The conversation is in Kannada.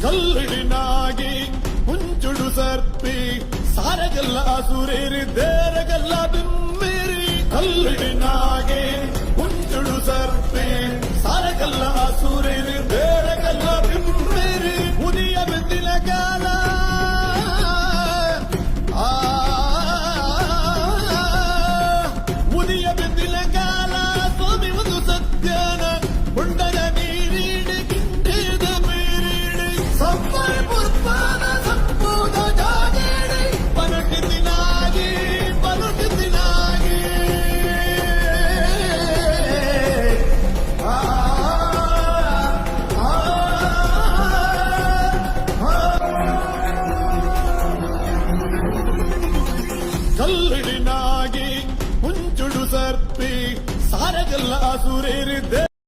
ಕಲ್ಲಿಡಿನಾಗಿ ಮುಂಚುಡು ಸರ್ಪಿ ಸಾರಗಲ್ಲ ಸುರೇರಿ ದೇರಗಲ್ಲ ಬಿಮ್ಮಿರಿ ಕಲ್ಲಿಡಿನಾಗಿ ಮುಂಚುಡು ಸರ್ಪಿ ಸಾರಗಲ್ಲ ಸುರೇರಿ ದೇರಗಲ್ಲ ಬಿಮ್ಮಿರಿ ಉದಿಯ ಬೆಂದಿನ ಕಾಲ ಉದಿಯ ಬೆಂದಿನ ಕಾಲ ಸ್ವಾಮಿ ಒಂದು ಸತ್ಯನ ಉಂಡಗ ನೀರಿಡಿ ಕಿಂಡಿದ ಮೀರಿಡಿ ಸಂಪರ್ ಪುರ್ಪಾದ ಸಂಪೂದ ಜಾಗೇಡಿ ಪಲಟಿದಿನಾಗಿ ಕಲ್ಲಿಡಿನಾಗಿ ಮುಂಚುಡು ಸರ್ಪಿ ಸಾರಗಲ್ಲ ಸುರೇರಿದ್ದೆ